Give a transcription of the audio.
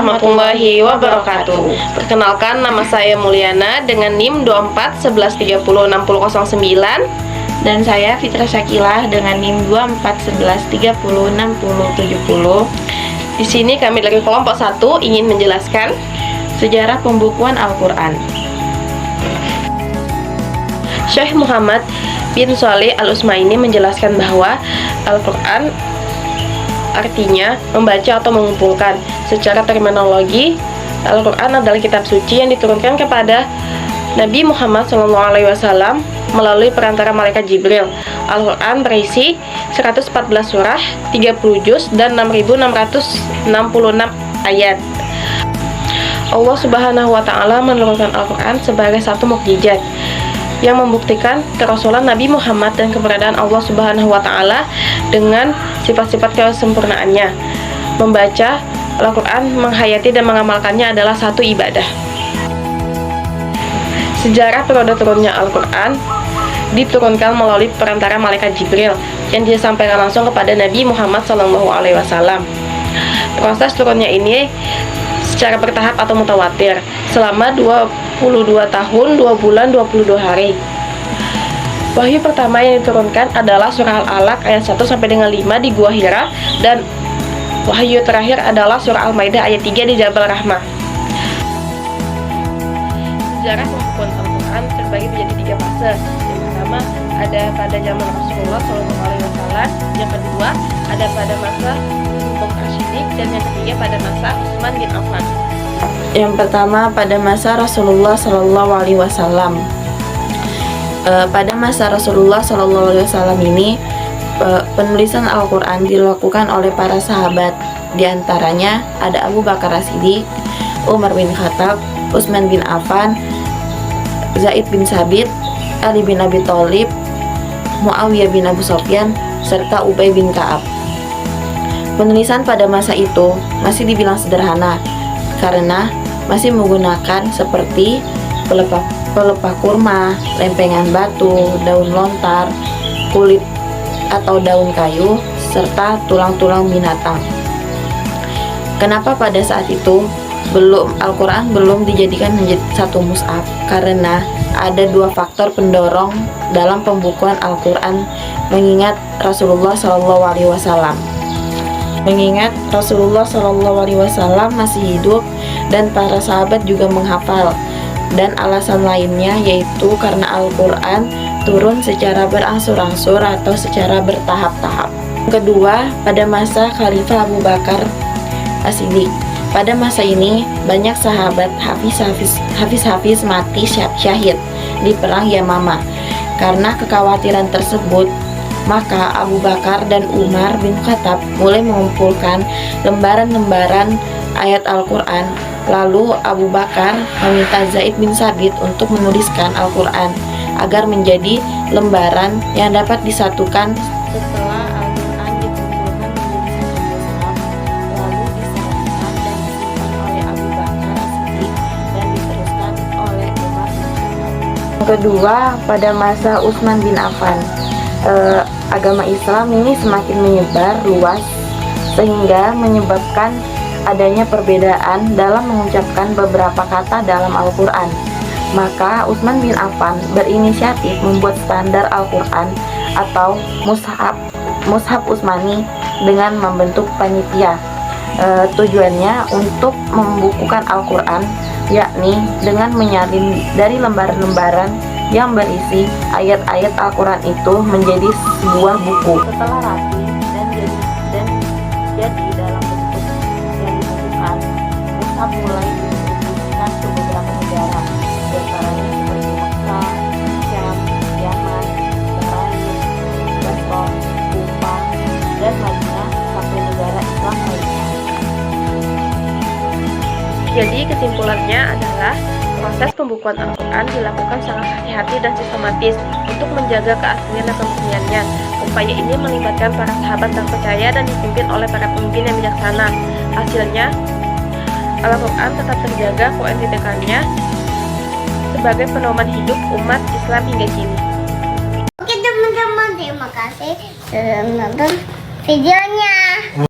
warahmatullahi wabarakatuh. Perkenalkan, nama saya Mulyana dengan NIM 2411306009. Dan saya Fitra Syakila dengan NIM 2411306070. Di sini kami dari kelompok 1 ingin menjelaskan Sejarah pembukuan Al-Quran. Syekh Muhammad bin Shalih Al-Utsmaini menjelaskan bahwa Al-Quran artinya membaca atau mengumpulkan. Secara terminologi, Al-Quran adalah kitab suci yang diturunkan kepada Nabi Muhammad SAW melalui perantara malaikat Jibril. Al-Quran berisi 114 surah, 30 juz, dan 6.666 ayat. Allah Subhanahu wa Ta'ala menurunkan Al-Quran sebagai satu mukjizat yang membuktikan kerasulan Nabi Muhammad dan keberadaan Allah Subhanahu wa Ta'ala dengan sifat-sifat kesempurnaannya. Membaca Al-Quran, menghayati dan mengamalkannya adalah satu ibadah. Sejarah periode turunnya Al-Quran diturunkan melalui perantara malaikat Jibril yang disampaikan langsung kepada Nabi Muhammad SAW. Proses turunnya ini secara bertahap atau mutawatir selama 22 tahun, 2 bulan, 22 hari. Wahyu pertama yang diturunkan adalah surah Al-Alaq ayat 1 sampai dengan 5 di Gua Hira, dan wahyu terakhir adalah surah Al-Maidah ayat 3 di Jabal Rahmah. Sejarah pembukuan Al-Quran terbagi menjadi 3 fase. Yang pertama ada pada zaman Rasulullah SAW, yang kedua ada pada masa Abu Bakar Siddiq, dan yang ketiga pada masa Utsman bin Affan. Yang pertama pada masa Rasulullah SAW. Pada masa Rasulullah SAW ini penulisan Al-Quran dilakukan oleh para sahabat. Di antaranya ada Abu Bakar As-Siddiq, Umar bin Khattab, Utsman bin Affan, Zaid bin Sabit, Ali bin Abi Thalib, Muawiyah bin Abu Sufyan, serta Ubay bin Ka'ab. Penulisan pada masa itu masih dibilang sederhana karena masih menggunakan seperti pelepah kurma, lempengan batu, daun lontar, kulit atau daun kayu, serta tulang-tulang binatang. Kenapa pada saat itu Al-Quran belum dijadikan menjadi satu mushaf? Karena ada 2 faktor pendorong dalam pembukuan Al-Quran, mengingat Rasulullah SAW masih hidup dan para sahabat juga menghafal, dan alasan lainnya yaitu karena Al-Quran turun secara berangsur-angsur atau secara bertahap-tahap. Kedua, pada masa Khalifah Abu Bakar As-Siddiq. Pada masa ini banyak sahabat hafiz mati syahid di perang Yamamah. Karena kekhawatiran tersebut, maka Abu Bakar dan Umar bin Khattab mulai mengumpulkan lembaran-lembaran ayat Al-Quran. Lalu Abu Bakar meminta Zaid bin Sabit untuk menuliskan Al-Quran agar menjadi lembaran yang dapat disatukan. Setelah Al-Quran dikumpulkan menjadi satu mushaf, lalu diserahkan dan disimpan oleh Abu Bakar As-Siddiq dan diteruskan oleh Umar bin Khattab. Kedua, pada masa Utsman bin Affan, agama Islam ini semakin menyebar luas sehingga menyebabkan adanya perbedaan dalam mengucapkan beberapa kata dalam Al-Quran. Maka Utsman bin Affan berinisiatif membuat standar Al-Quran atau mushaf Utsmani dengan membentuk panitia. Tujuannya untuk membukukan Al-Quran, yakni dengan menyalin dari lembaran-lembaran yang berisi ayat-ayat Al-Quran itu menjadi sebuah buku. Setelah rapi dan jadi dalam bentuk yang ditentukan, mushaf mulai didistribusikan ke beberapa negara, diantaranya seperti Mekah, Syam, Yaman, Bahrain, Basra, Kufah, dan Madinah, sampai negara Islam lainnya. Jadi kesimpulannya adalah proses pembukuan Al-Quran dilakukan sangat hati-hati dan sistematis untuk menjaga keaslian dan kemurniannya. Upaya ini melibatkan para sahabat terpercaya dan dipimpin oleh para pemimpin yang bijaksana. Hasilnya, Al-Quran tetap terjaga koentitikannya sebagai pedoman hidup umat Islam hingga kini. Oke teman-teman, terima kasih sudah menonton videonya.